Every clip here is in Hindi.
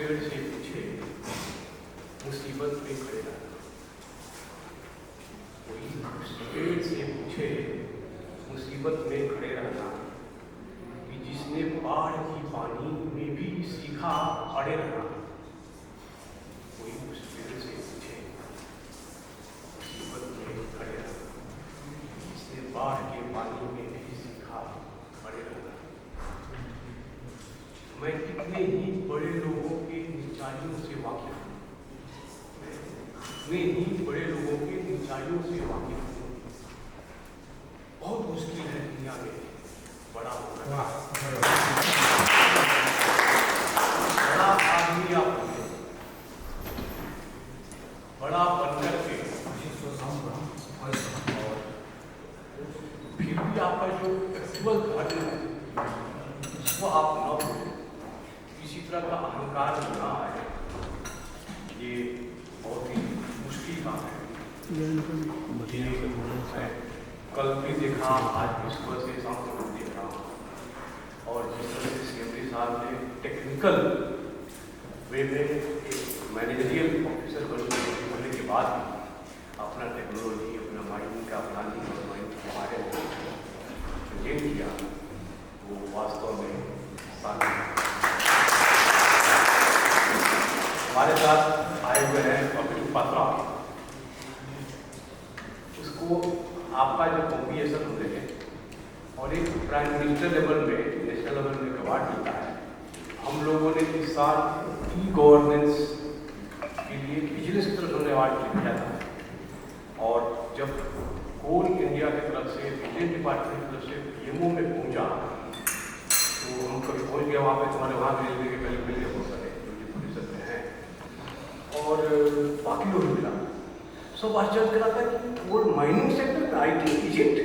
पेड़ से पूछे मुसीबत में खड़े रहना, कोई उस पेड़ से पूछे मुसीबत में खड़े रहना कि जिसने बाढ़ की पानी में भी सीखा अड़े रहना। कोई उस पेड़ से पूछे मुसीबत में खड़े रहना, जिसने बाढ़ के पानी में भी सीखा अड़े रहना। मैं कितने ही बड़े लोगों के ऊंचाइयों से वाकिफ हूँ, कितने ही बड़े लोगों के ऊंचाइयों से वाकिफ हूँ। बहुत मुश्किल है दुनिया में बड़ा होना। बड़ा आदमी आप बने, बड़ा बनकर के, और फिर भी आपका जो एक्चुअल धर्म है वो आप न भूलें, किसी तरह का अहंकार ना आए। ये बहुत ही मुश्किल काम है। कल भी देखा, आज भी सुबह से शाम तक देख रहा हूँ, और जिस तरह से सीएमडी साहब ने टेक्निकल वे में एक मैनेजरियल ऑफिसर बनने के बाद अपना टेक्नोलॉजी, अपना माइंड का प्लानिंग और माइंड के बारे में प्रेजेंट किया, वो वास्तव में हमारे साथ आए हुए हैं कपिल पात्रा। उसको आपका जो कॉम्बिनेशन होते हैं और एक प्राइम मिनिस्टर लेवल में, नेशनल लेवल में अवार्ड मिलता है। हम लोगों ने इस साल ई गवर्नेंस के लिए बिजनेस की तरफ से अवार्ड दिया था, और जब कोल इंडिया की तरफ से, बिजनेस डिपार्टमेंट की तरफ से पीएमओ में पहुंचा तो हम कभी पहुंच गया वहाँ पे, तुम्हारे वहाँ रेलवे के पहले मिल गए बहुत सारे जो पोजिशन में हैं, और बाकी लोग मिला। सब आश्चर्य करा था कि वो माइनिंग सेक्टर में IT एजेंट,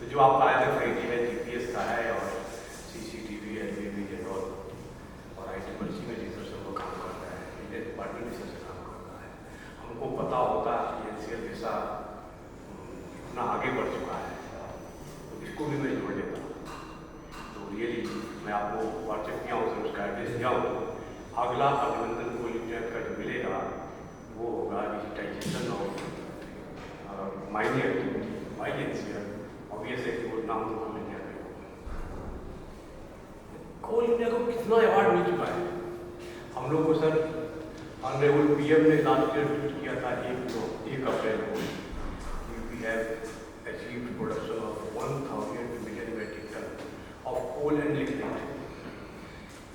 तो जो आपका आया था IT है, GPS का है, और CCTV है, टेलीविजन और IT पॉलिसी में जिस तरह से वो काम करता है, इंडियन डिपार्टमेंट जिस तरह से काम करता है। हमको पता होता कि NCL जैसा इतना आगे बढ़ चुका है, तो इसको भी मैं जोड़ लेता। तो रियली मैं आपको व्हाट्सएप किया हूँ, उसका एड्रेस दिया हूँ। अगला अभिनंदन कोल इंडिया का जो मिलेगा वो होगा डिजिटाइजेशन और mining activity by NCL। Obvious है कि वो नाम तो कोल इंडिया का होगा। कोल इंडिया को कितना अवार्ड मिल चुका है। हम लोग को सर ऑनरेबल PM ने लास्ट ईयर ट्वीट किया था, 1 अप्रैल को, we have achieved production of 1000 million metric ton of coal and lignite.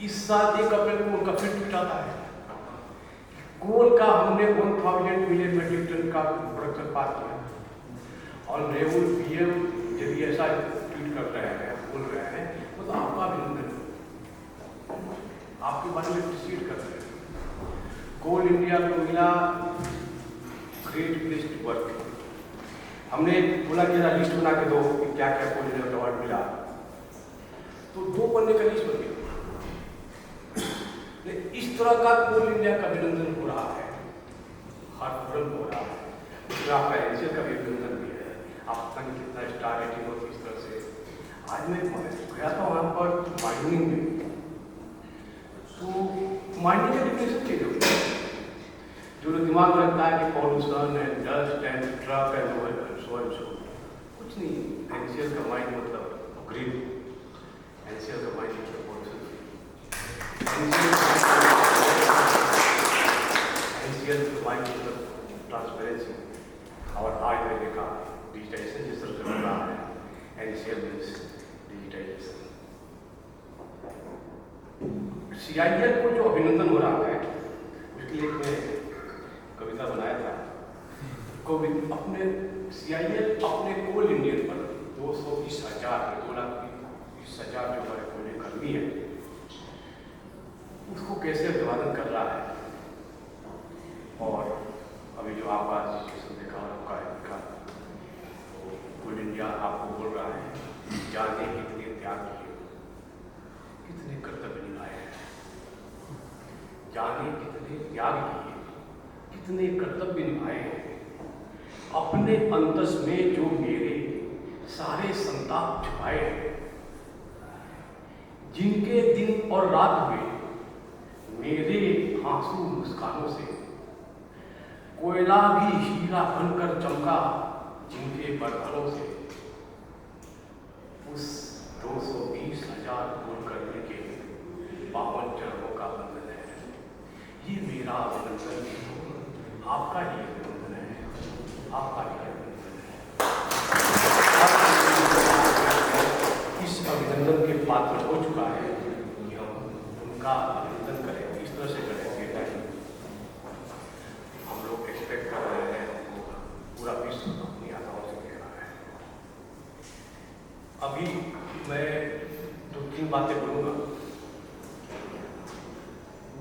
इस साल 1 अप्रैल को उनका फिर ट्वीट आता है, कोल का हमने 1000 मिलियन मेट्रिक टन का प्रोडक्शन पास किया। और रेवल PM यदि ऐसा ट्वीट कर रहे हैं, बोल रहे हैं, तो आपका अभिनंदन, आपके बारे में अप्रिशिएट कर रहे हैं। कोल इंडिया को मिला ग्रेट प्लेस टू वर्क। हमने बोला कि लिस्ट बना के दो कि क्या क्या कोल इंडिया का अवार्ड मिला, तो 2 पन्ने का लिस्ट बन गया। इस तरह का कोल इंडिया का अभिनंदन हो रहा है, हर फोरम हो रहा है। उसमें आपका NCL का भी अभिनंदन भी है। आपका कितना स्टार रेटिंग और किस तरह से। आज मैं गया था वहाँ पर माइनिंग में, तो माइनिंग का डिफिनेशन चेंज हो गया। जो दिमाग में लगता है कि pollution and dust and truck and so कुछ नहीं। NCL का माइंड मतलब ग्रीन, NCL का माइंड मतलब पॉल्यूशन, NCL का माइंड मतलब ट्रांसपेरेंसी। और आज मैंने देखा डिजिटाइजेशन जिस तरह से हो रहा है, NCL मीन्स डिजिटाइजेशन। CIL को जो अभिनंदन हो रहा है, उसके लिए मैं कविता बनाया था। अपने CIL अपने कोल इंडियन पर 220,000 2,20,000 जो हमारे कोल कर्मी है, उसको कैसे अभिवादन कर रहा है। और अभी जो आपका सिचुएशन देखा और आपका देखा, तो कोल इंडिया आपको बोल रहा है जाने कितने त्याग किए, कितने कर्तव्य निभाए हैं, जाने कितने त्याग किए, कितने कर्तव्य निभाए हैं। अपने अंतस में जो मेरे सारे संताप छुपाए हैं, जिनके दिन और रात हुए कोयला भी हीरा बनकर चमका जिनके बर्तनों से। उस 220,000 गोल करने के 52 चरणों का बंधन है। ये मेरा अभिनंदन नहीं हो, आपका ही अभिनंदन है, आपका ही अभिनंदन है। इस अभिनंदन के पात्र हो चुका है कि हम उनका अभिनंदन करें, इस तरह से करेंगे ताकि हम लोग एक्सपेक्ट कर रहे हैं, पूरा विश्व अपनी आशाओं से कह रहा है। अभी मैं 2-3 बातें बोलूँगा।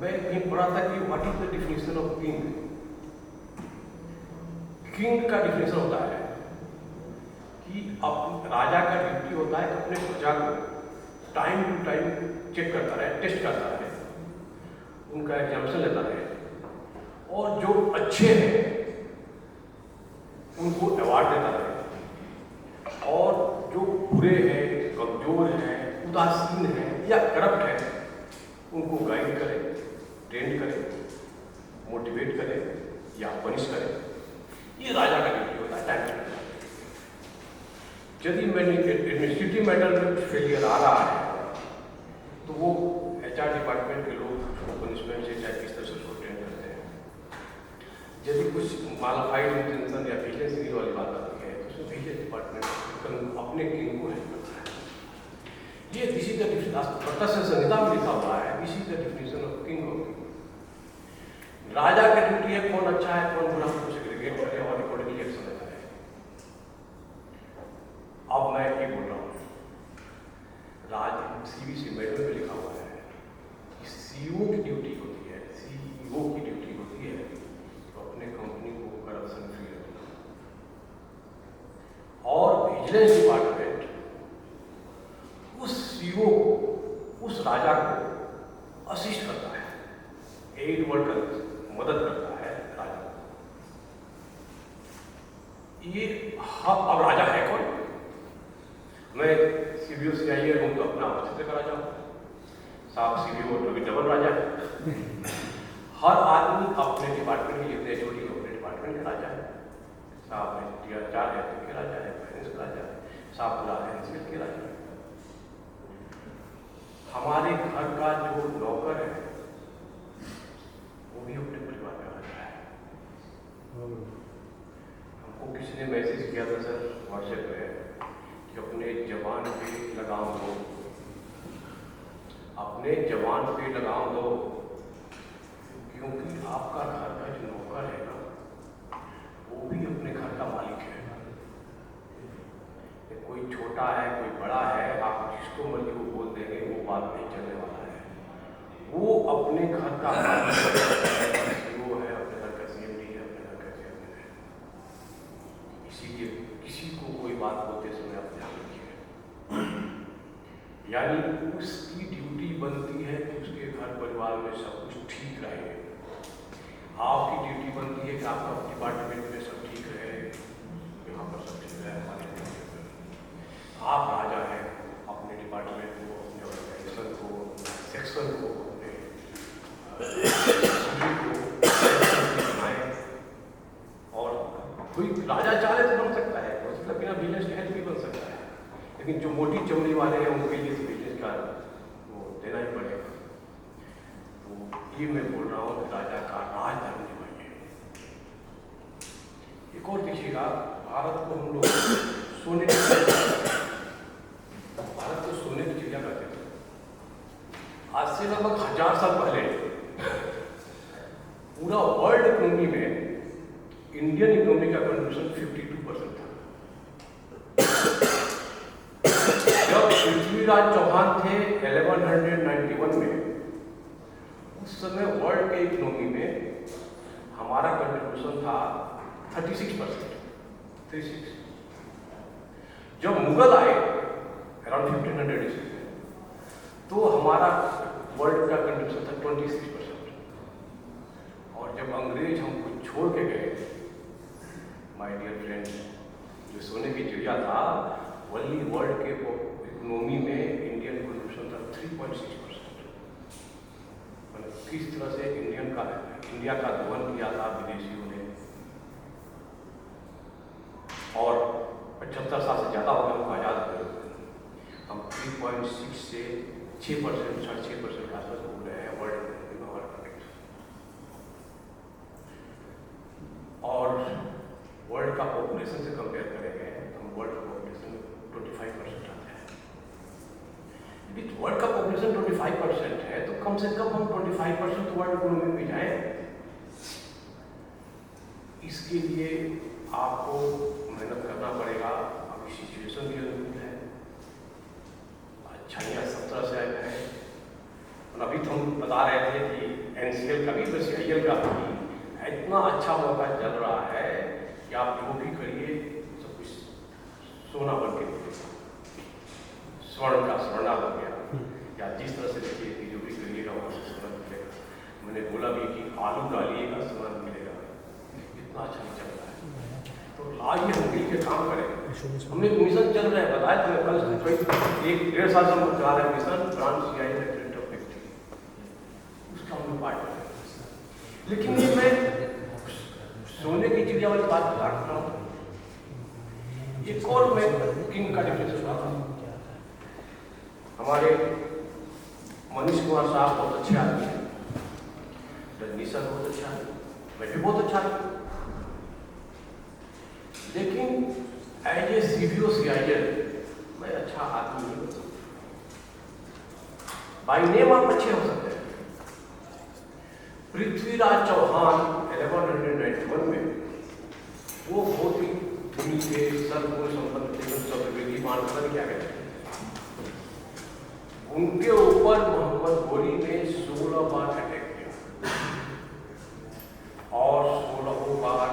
मैं कहीं पढ़ा था कि what is the definition of king. King का डिफिनेशन होता है कि राजा का ड्यूटी होता है कि अपने प्रजा को टाइम टू टाइम चेक करता रहे, टेस्ट करता रहे, उनका एग्जामिनेशन लेता रहे, और जो अच्छे हैं उनको अवार्ड देता रहे, और जो बुरे हैं, कमजोर हैं, उदासीन हैं या करप्ट हैं, उनको गाइड करे, ट्रेंड करे, मोटिवेट करे या पनिश करे। ये राजा का ड्यूटी होता है टाइम। यदि एडमिनिस्ट्रेटिव मैटर में फेलियर आ रहा है तो वो HR डिपार्टमेंट के लोग पनिशमेंट से चाहे किस तरह से उसको ट्रेंड करते हैं। यदि कुछ मालाफाइड इंटेंशन या विजिलेंस गिरी वाली बात आती है तो उसमें विजिलेंस डिपार्टमेंट अपने किंग को हेल्प करता है। ये दिस इज द डिफिनेशन संहिता में लिखा हुआ है, this is the definition of king of king. राजा का ड्यूटी है कौन अच्छा है कौन बुरा है उसे सेग्रीगेट करे और अकॉर्डिंगली एक्शन लेता है। अब मैं ये बोल रहा हूँ, CBC मैनुअल में लिखा हुआ है कि CEO की ड्यूटी होती है, CEO की ड्यूटी होती है तो अपने कंपनी को करप्शन फ्री रखना, और विजिलेंस डिपार्टमेंट उस CEO को, उस राजा को असिस्ट करता है, एड वर्ड कर मदद करता है राजा को। ये अब राजा है कौन? मैं CBO से आई हूँ तो अपना अस्तित्व का राजा हूँ, साहब CBO तो भी डबल राजा है। हर आदमी अपने डिपार्टमेंट के जितने जो अपने डिपार्टमेंट का राजा है। साहब में TR4 है तो के राजा है, फाइनेंस का राजा है, साहब पूरा है के राजा है। हमारे घर का जो नौकर है वो भी अपने परिवार का राजा है। हमको किसी ने मैसेज किया था सर व्हाट्सएप पे कि अपने जवान पे लगाम दो, अपने जवान पे लगाम दो, क्योंकि आपका घर का जो नौकर है ना वो भी अपने घर का मालिक है। कोई छोटा है कोई बड़ा है, आप जिसको मर्जी वो बोल देंगे वो बात नहीं चलने वाला है। वो अपने घर का मालिक है, वो है अपने घर का CMD है, अपने घर का चेयरमैन है। इसीलिए किसी को कोई बात बोलते समय आप ध्यान रखिए, यानी उसकी ड्यूटी बनती है कि उसके घर परिवार में सब कुछ ठीक रहे। आपकी ड्यूटी बनती है कि आपका डिपार्टमेंट में सब ठीक रहे, यहाँ पर सब ठीक रहे, हमारे आप राजा हैं, अपने डिपार्टमेंट को, अपने ऑर्गेनाइजेशन को, सेक्शन को, अपने और कोई राजा चाहे तो बन सकता है, मतलब बिना बिजनेस के हेल्प भी बन सकता है, लेकिन जो मोटी चमड़ी वाले हैं उनके लिए बिजनेस का वो देना ही पड़ेगा। तो ये मैं बोल रहा हूँ कि राजा का राज धर्म निभाइए। एक और देखिएगा, भारत को हम लोग सोने की चिड़िया करते थे। आज से लगभग 1000 साल पहले पूरा वर्ल्ड इकोनॉमी में इंडियन इकोनॉमी का कंट्रीब्यूशन 52% था। जब पृथ्वीराज चौहान थे 1191 में, उस समय वर्ल्ड के इकोनॉमी में हमारा कंट्रीब्यूशन था 36%। 36। जब मुगल आए अराउंड 1500 ईस्वी में, तो हमारा वर्ल्ड का कंट्रीब्यूशन था 26%। और जब अंग्रेज हमको छोड़ के गए, माय डियर फ्रेंड्स, जो सोने की चिड़िया था, वही वर्ल्ड के इकोनॉमी में इंडियन कंट्रीब्यूशन था 3.6%। मतलब किस तरह से इंडिया का दोहन किया था विदेशियों ने, 6%, 6.5% के आसपास घूम रहे हैं वर्ल्ड में। और वर्ल्ड का पॉपुलेशन से कंपेयर करेंगे तो हम वर्ल्ड का पॉपुलेशन 25% आते हैं। यदि वर्ल्ड का पॉपुलेशन 25% है तो कम से कम हम 25% वर्ल्ड इकोनॉमी में जाएं। इसके लिए आपको मेहनत करना पड़ेगा। अभी सिचुएशन भी अनुकूल है, अच्छाइयाँ सब तरह से आए हैं। और अभी तो हम बता रहे थे कि NCL का भी CIL का भी इतना अच्छा मौका चल रहा है कि आप जो भी करिए सब कुछ सोना बन के निकलेगा, स्वर्ण का स्वर्णा बन गया। या जिस तरह से देखिए कि जो भी करिएगा वहाँ से सोना मिलेगा। मैंने बोला भी कि आलू डालिएगा सोना मिलेगा, इतना अच्छा नहीं चल रहा है। तो आज ये हम मिल के काम करें। हमने एक मिशन चल रहा है, बताया तो मैं कल 1-1.5 साल से हम चला रहे हैं मिशन ब्रांड CIL फैक्ट्री, उसका हम पार्ट कर रहे हैं। लेकिन ये मैं सोने की चिड़िया वाली बात बता रहा हूँ। एक और मैं किंग का डिफरेंस बता रहा हूँ। हमारे मनीष कुमार साहब बहुत अच्छे आदमी हैं, रजनी सर बहुत अच्छा है, मैं भी बहुत अच्छा है। लेकिन एज ए CBO CIL मैं अच्छा आदमी नहीं हूँ। बाई नेम आप अच्छे हो सकते हैं। पृथ्वीराज चौहान 1191 में वो बहुत ही भूमि के सर्वगुण संपन्न सर्ववेदी मानकर क्या कहते हैं, उनके ऊपर मोहम्मद घोरी ने 16 बार अटैक किया और 16 बार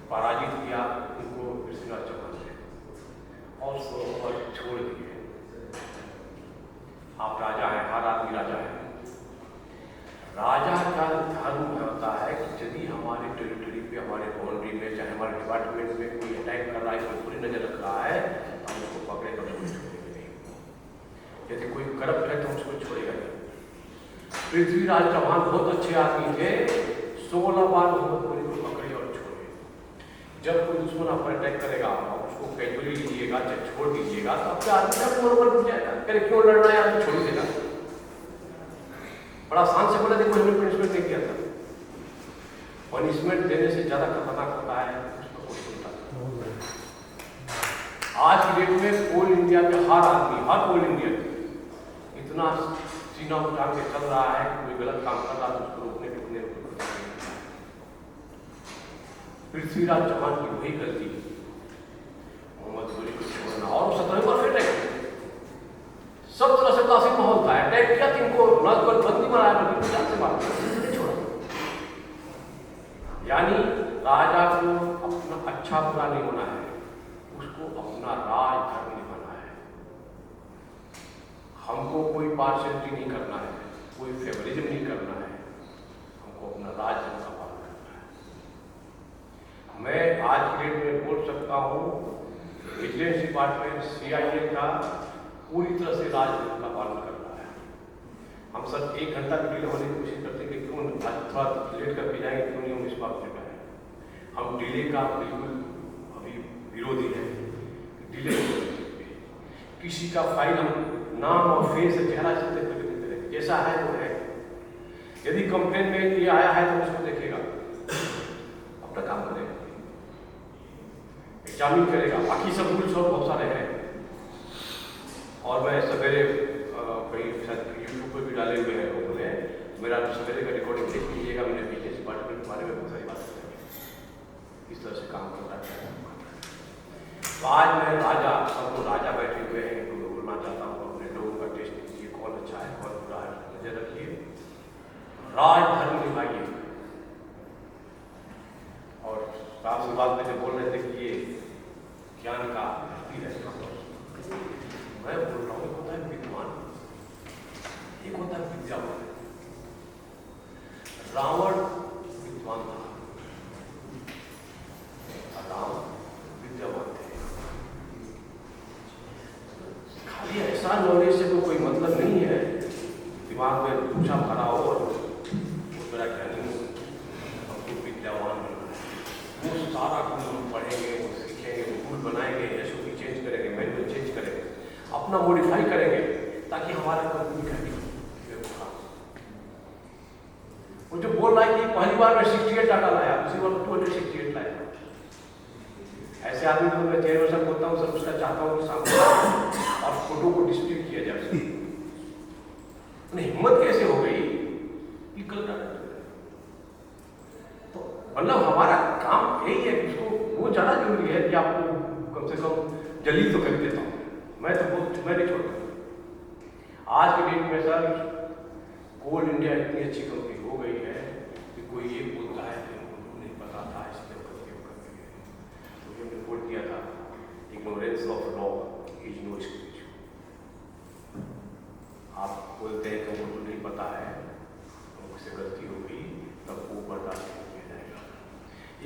पराजित किया उनको पृथ्वीराज चौहान ने, और 16 बार छोड़ दिए। आप राजा हैं, हर आदमी राजा है। राजा का धर्म होता है कि यदि हमारे टेरिटरी पे, हमारे बाउंड्री में, चाहे हमारे डिपार्टमेंट में कोई अटैक कर रहा है, कोई पूरी नजर रख रहा है, तो हम उसको पकड़े तो उसको छोड़ेंगे नहीं। यदि कोई करप्ट है तो उसको छोड़ेगा नहीं। पृथ्वीराज चौहान बहुत अच्छे आदमी थे, 16 बार मोहम्मद घोरी को पकड़े और छोड़े। जब कोई दुश्मन आप पर अटैक करेगा और उसको कैजुअली लीजिएगा, चाहे छोड़ दीजिएगा, तो आपके आदमी का मनोबल टूट जाएगा। करे क्यों लड़ रहा है, आदमी छोड़ देगा। बड़ा आसान से बोला, देखो हमने पनिशमेंट नहीं किया था। पनिशमेंट देने से ज्यादा खतरनाक होता है उसको कोई सुनता। आज की डेट में कोल इंडिया के हर आदमी, हर कोल इंडिया इतना सीना उठा के चल रहा है, कोई गलत काम कर रहा है तो उसको रोकने टोकने पृथ्वीराज चौहान की वही गलती मोहम्मद घोरी को छोड़ना। और 17 बार फिर अटैक, सब तरह से तासीर माहौल था, अटैक किया तो इनको न केवल बंदी बनाया बल्कि जान से मार छोड़ा। यानी राजा को अपना अच्छा बुरा नहीं होना है, उसको अपना राज धर्म निभाना है। हमको कोई पार्शियलिटी नहीं करना है, कोई फेवरिज्म नहीं करना है, हमको अपना राज धर्म का पालन करना है। मैं आज की डेट में बोल सकता हूँ विजिलेंस डिपार्टमेंट CIL का पूरी तरह से राजनीति का पालन कर रहा है। हम सब 1 घंटा भी डिले होने की कोशिश करते हैं कि क्यों आज थोड़ा लेट करके जाएंगे, क्यों नहीं हम इस बात पर है। हम डिले का बिल्कुल अभी विरोधी है। डिले किसी का फाइल हम नाम और फेस से चेहरा चलते हुए नहीं करेंगे, जैसा है वो है। यदि कंप्लेन में ये आया है तो उसको देखेगा, अपना काम करेगा, एग्जामिन करेगा। बाकी सब रूल्स और बहुत सारे हैं। और मैं सवेरे कहीं यूट्यूब पर भी डाले हुए हैं लोगों ने, मेरा सवेरे का रिकॉर्डिंग देख लीजिएगा। मैंने बिजनेस डिपार्टमेंट के बारे में बहुत सारी बात बताई, इस तरह से काम करता है। तो आज मैं राजा, सब लोग राजा बैठे हुए हैं, इनको बोलना चाहता हूँ अपने लोगों का टेस्ट कीजिए, कौन अच्छा है कौन बुरा है, नजर रखिए, राज धर्म निभाइए। और साफ सी बात में जब बोल रहे थे कि ये ज्ञान का धरती है, मैं बोल रहा हूँ एक होता है विद्वान, एक होता है विद्यावान। रावण विद्वान था, राम विद्यावान थे। खाली ऐसा नॉलेज से तो कोई मतलब नहीं है, दिमाग में पूछा भरा हो और मेरा ज्ञानी हो, हमको विद्यावान बनना है। वो सारा गुण हम पढ़ेंगे, सीखेंगे, रूल बनाएंगे, SOP चेंज करेंगे, मैनुअल चेंज करेंगे, अपना मॉडिफाई करेंगे, ताकि हमारा कंपनी का भी वो जो बोल रहा है कि पहली बार मैं 68 डाटा लाया, दूसरी बार 268 लाया। ऐसे आदमी को मैं 13 वर्ष बोलता हूँ, सब उसका चाहता हूँ कि सामने और फोटो को डिस्प्ले किया जाए। हिम्मत कैसे हो गई कि कल डाटा, तो मतलब हमारा काम यही है कि उसको वो ज्यादा जरूरी है कि आपको कम से कम जल्दी तो कर देता हूँ मैं, तो मैं नहीं छोड़ता। आज के डेट में सर कोल इंडिया इतनी अच्छी कंपनी हो गई है कि कोई ये बोलता है कि उनको नहीं पता था इसलिए करके वो करते हैं। तो हमने रिपोर्ट किया था, ignorance of law is no excuse. आप बोलते हैं कि उनको नहीं पता है, मुझसे गलती हो गई, तब वो बर्दाश्त नहीं किया जाएगा।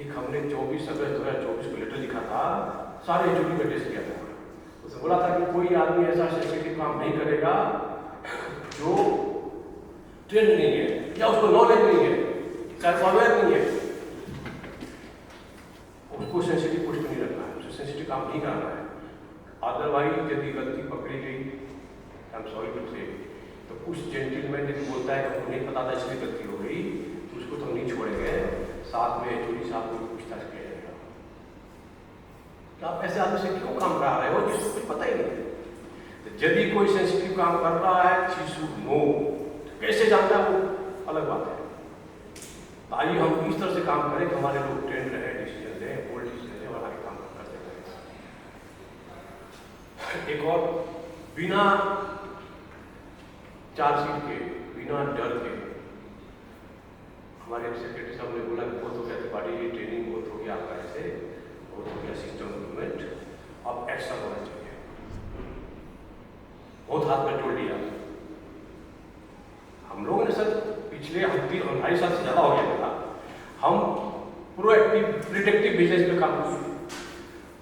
एक हमने 24 अगस्त 2024 को लेटर लिखा था, सारे एचओडी का टेस्ट किया था। उसने बोला था कि कोई आदमी ऐसा सेंसिटिव काम नहीं करेगा जो ट्रेंड नहीं है या उसको नॉलेज नहीं है, चाहे अवेयर नहीं है, उसको सेंसिटिव पोस्ट नहीं रखना है, उसे सेंसिटिव काम नहीं करना है। अदरवाइज यदि गलती पकड़ी गई, आई एम सॉरी टू से, तो उस जेंटलमैन यदि बोलता है कि हमको नहीं पता था इसलिए गलती हो गई, तो उसको तो नहीं छोड़ेंगे, साथ में एचओडी साहब को पूछताछ किया जाएगा कि आप ऐसे आदमी से क्यों काम करा रहे हो जिसको कुछ पता ही नहीं। यदि कोई सेंसिटिव काम कर रहा है, शी शुड नो, कैसे जानता है वो अलग बात है। आइए हम इस तरह से काम करें कि हमारे लोग ट्रेंड रहे, डिसीजन लें, बोल्ड डिसीजन लें और आगे काम करते रहें। एक और, बिना चार्जशीट के, बिना डर के, हमारे सेक्रेटरी साहब ने बोला कि बहुत हो गया पार्टी की ट्रेनिंग, बहुत हो गया आपका, ऐसे बहुत हो गया सिस्टम इम्प्रूवमेंट, अब एक्स्ट्रा होना चाहिए। बहुत हाथ में तोड़ लिया हम लोगों ने सर। पिछले 2.5 साल से ज़्यादा हो गया था, हम प्रोएक्टिव प्रिडिक्टिव बिजनेस पे काम किए,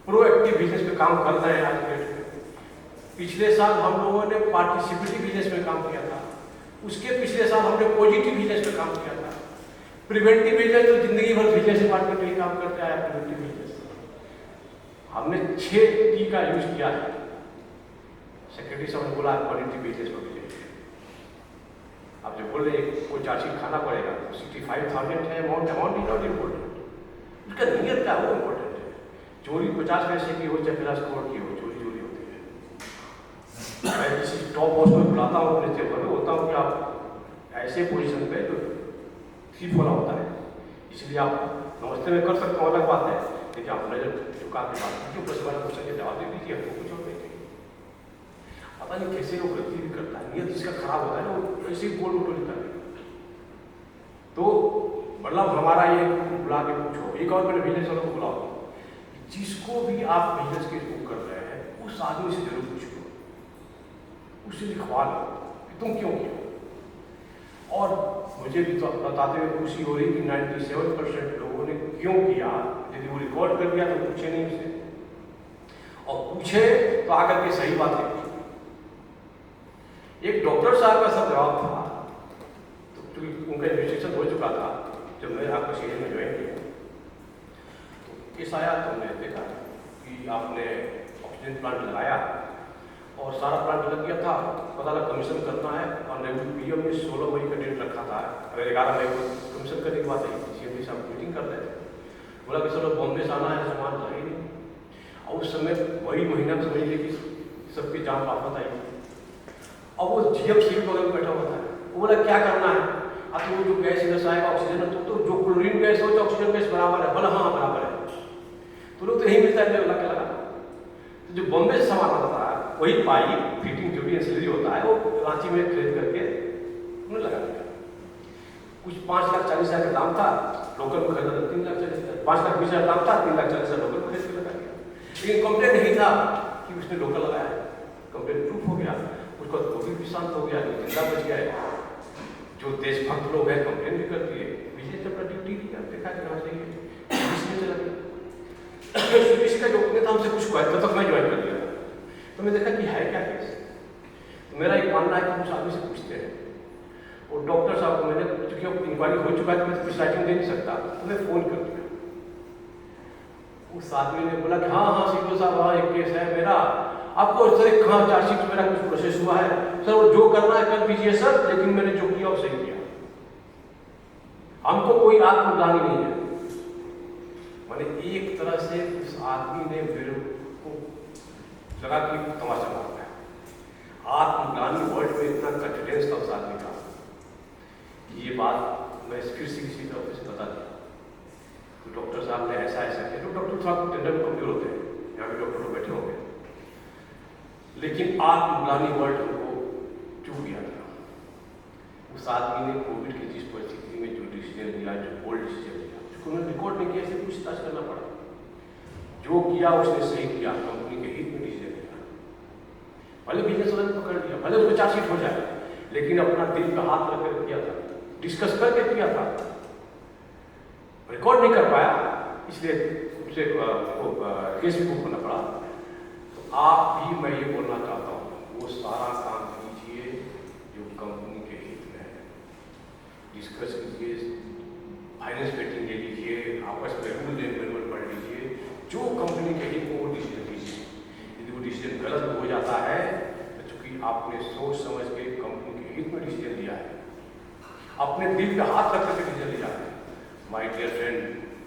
प्रोएक्टिव बिजनेस पे काम कर रहे हैं आज के डेट में। पिछले साल हम लोगों ने पार्टिसिपेटिव बिजनेस में काम किया था, उसके पिछले साल हमने पॉजिटिव बिजनेस पे काम किया था। प्रिवेंटिव बिजनेस तो जिंदगी भर बिजनेस डिपार्टमेंट में काम करते आया, प्रिवेंटिव बिजनेस हमने 6 टी का यूज किया है। सेक्रेटरी साहब ने बोला पॉजिटिव बिजनेस को आप जो बोल रहे हैं वो चार्जशीट खाना पड़ेगा, 65,000 है amount, amount is not important, उसका नीयत क्या वो इम्पोर्टेंट है। चोरी 50 पैसे की हो चाहे 50 करोड़ की हो, चोरी चोरी होती है। मैं किसी टॉप पोस्ट में बुलाता हूँ, अपने चेम्बर में होता हूँ कि आप ऐसे पोजीशन पे जो थीफ वाला होता है, इसलिए आप नमस्ते में कर सकते हो, अलग बात है, लेकिन आप नजर झुका के बात कीजिए, बस वाला क्वेश्चन के जवाब दे दीजिए, आपको कुछ और देंगे। पता नहीं कैसे वो गलती भी करता है, नियत जिसका खराब होता है ना, वो ऐसे ही बोल बोल करता है। तो मतलब हमारा ये बुला के पूछो, एक और मैंने बिजनेस वालों को बुलाओ, जिसको भी आप बिजनेस के थ्रू कर रहे हैं उस आदमी से जरूर पूछो, उससे लिखवा लो कि तुम क्यों किया। और मुझे भी तो बताते हुए खुशी हो रही कि 97% लोगों ने क्यों किया। यदि वो रिकॉर्ड कर दिया तो पूछे नहीं उससे, और पूछे तो आकर के सही बात लिखी। एक डॉक्टर साहब का सब जवाब था, तो उनका इन्वेस्टिगेशन हो चुका था जब मैंने आपको सीएम में ज्वाइन किया, तो केस आया तो हमने देखा कि आपने ऑक्सीजन प्लांट लगाया और सारा प्लांट लग गया था, पता लगा कमीशन करना है, और पीएम ने 16 मई का डेट रखा था, अगर 11 मई को कमीशन करने की बात आई, सीएम साहब मीटिंग कर रहे थे, बोला कि चलो बॉम्बे से आना है, सामान था ही नहीं। और उस समय वही महीना समझ लीजिए कि सबकी जान वापस आई, और वो जीएम सीट बगल में बैठा हुआ था। वो बोला क्या करना है, अब वो जो गैस इधर से आएगा ऑक्सीजन, तो जो क्लोरीन गैस हो तो ऑक्सीजन गैस बराबर है, बोला हाँ बराबर है, तो लोग तो यही मिलता है लगा लगा। तो जो बॉम्बे से सामान आता था वही पाइप फिटिंग जो भी एंसिलरी होता है वो रांची में खरीद करके उन्हें लगा दिया। कुछ 5,40,000 का दाम था, लोकल में खरीदा 3,40,000, 5,20,000 दाम था, 3,40,000 लोकल में खरीद के लगा दिया। लेकिन कंप्लेंट नहीं था कि उसने लोकल लगाया है, कंप्लेंट प्रूफ हो गया, उसका तो भी शांत हो गया, जिंदा बच गया है। जो देशभक्त लोग हैं कंप्लेन भी करती है, विजय अपना ड्यूटी किया, देखा कि हाँ सही है, चला गया। का जो था हमसे कुछ हुआ तब तक मैं ज्वाइन कर लिया, तो मैं देखा कि है क्या केस। तो मेरा एक मानना है कि उस आदमी से पूछते हैं, और डॉक्टर साहब को मैंने, चूंकि अब इंक्वायरी हो चुका है तो मैं प्रिस्क्रिप्शन दे नहीं सकता, तो मैं फोन कर दिया। उस आदमी ने बोला कि हाँ हाँ सीधो साहब, हाँ एक केस है मेरा, आपको सर कहाँ चार्जशीट मेरा कुछ प्रोसेस हुआ है, सर वो जो करना है कर दीजिए सर, लेकिन मैंने जो किया वो सही किया। हमको कोई आत्मग्लानि नहीं है। मैंने एक तरह से उस आदमी ने मेरे को लगा कि तमाशा मार रहा है। आत्मग्लानि वर्ड में इतना कॉन्फिडेंस था उस आदमी का, ये बात मैं फिर से किसी तरह से बता दिया। तो डॉक्टर साहब ने ऐसा ऐसा किया, तो डॉक्टर साहब टेंडर कमजोर होते हैं, यहाँ पे डॉक्टर लोग बैठे होंगे, लेकिन आत्मग्लानि वर्ड हमको चूक गया था। उस आदमी ने कोविड की जिस परिस्थिति में जो डिसीजन लिया, जो बोल्ड डिसीजन लिया, उसको उन्होंने रिकॉर्ड नहीं किया, ऐसे पूछताछ करना पड़ा। जो किया उसने सही किया, कंपनी के हित में डिसीजन लिया। भले बिजनेस वाले पकड़ लिया, भले उसमें चार्जशीट हो जाए, लेकिन अपना दिल पे हाथ रखकर किया था, डिस्कस करके किया था। रिकॉर्ड नहीं कर पाया, इसलिए उसे केस भी बुक करना पड़ा। तो आप भी, मैं ये बोलना चाहता हूँ, वो सारा काम कीजिए जो कंपनी के हित में है। डिस्कस कीजिए, फाइनेंस मीटिंग ले लीजिए, आपस में रूल मैनुअल पढ़ लीजिए, जो कंपनी के हित में वो डिसीजन लीजिए। यदि वो डिसीजन गलत हो जाता है तो चूंकि आपने सोच समझ के कंपनी के हित में डिसीजन लिया है, अपने दिल पे हाथ रख करके डिसीजन लिया है, माय डियर फ्रेंड,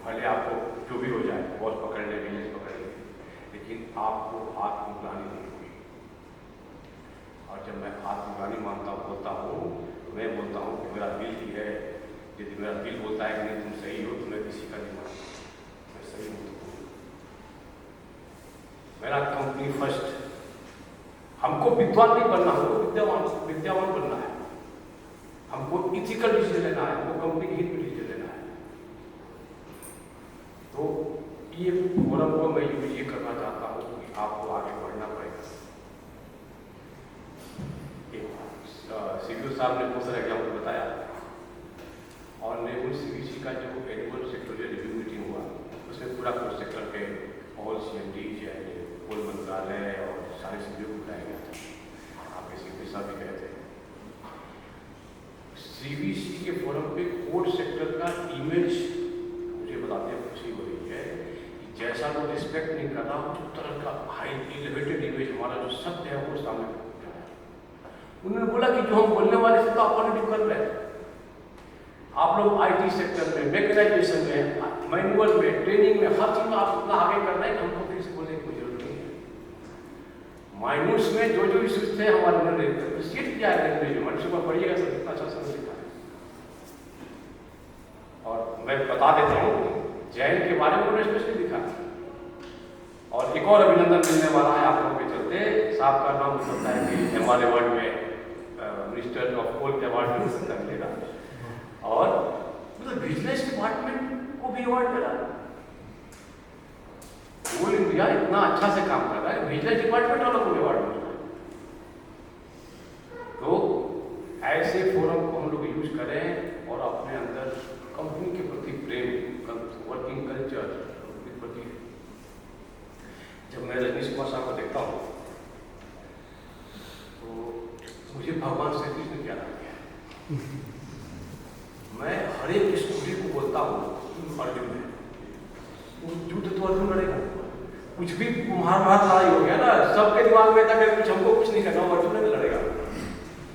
भले आपको जो भी हो जाए, बॉस पकड़ ले, बिजनेस पकड़ ले, लेकिन आपको आत्मग्लानि नहीं होगी। और जब मैं आत्मग्लानि बोलता हूँ, तो मैं बोलता हूँ कि मेरा दिल ही है। यदि मेरा दिल बोलता है कि नहीं तुम सही हो, तो मैं किसी का नहीं मानता, मैं सही हूँ। मेरा कंपनी फर्स्ट। हमको विद्वान नहीं बनना, हमको विद्यावान बनना है। हमको इथिकल डिसीजन लेना है, हमको कंपनी के हित में डिसीजन लेना है। तो ये फोरम को मैं ये करना चाहता हूँ कि आपको आगे बढ़ना पड़ेगा। सीबीओ साहब ने बहुत सारे एग्जाम्पल बताया, और नेबुल सीबीसी का जो एनुअल सेक्टोरियल रिव्यू मीटिंग हुआ, उसमें पूरा कोर सेक्टर के ऑल सीएमडी, कुल मंत्रालय और सारे सीबीओ को बुलाया गया था। आपके सीबीओ साहब भी गए थे। सीबीसी के फोरम पे कोर सेक्टर का इमेज मुझे बताते हैं खुशी हो रही है कि जैसा वो रिस्पेक्ट नहीं कर रहा, उस तरह का हाई एलिवेटेड इमेज हमारा जो सत्य है वो सामने पहुंचा है। उन्होंने बोला कि जो हम बोलने वाले से तो आप पॉलिटिक कर रहे हैं। आप लोग आईटी सेक्टर में, मैकेनाइजेशन में, मैनुअल में, ट्रेनिंग में, हर चीज में आप इतना आगे कर रहे हैं कि हमको किसी बोलने की जरूरत नहीं है। माइन्यूट्स में जो जो इश्यूज थे हमारे उन्होंने अप्रिशिएट किया है, मैनेजमेंट से पढ़िएगा सर, कितना अच्छा समझ लिखा है। और मैं बता देता हूँ, जैन के बारे में उन्होंने स्पेशली लिखा है। और एक और अभिनंदन मिलने वाला है आप लोगों के चलते। साहब का नाम हो सकता है कि हमारे वर्ड में मिनिस्टर ऑफ कोल के अवार्ड मिल सकता मिलेगा। और मतलब बिजनेस डिपार्टमेंट को भी अवार्ड मिला। कोल इंडिया इतना अच्छा से काम कर रहा है, बिजनेस डिपार्टमेंट वालों को भी अवार्ड मिल रहा है। तो ऐसे फोरम को हम लोग यूज करें और अपने अंदर कंपनी के प्रति प्रेम, वर्किंग कल्चर के प्रति। जब मैं रजनीश कुमार साहब को देखता हूँ तो मुझे भगवान श्री कृष्ण प्यार आ गया। मैं हर एक स्टूडेंट को बोलता हूँ अर्जुन है, युद्ध तो अर्जुन लड़ेगा। कुछ भी महाभारत लड़ाई हो गया ना, सबके दिमाग में था कि कुछ हमको कुछ नहीं करना, अर्जुन ने लड़ाई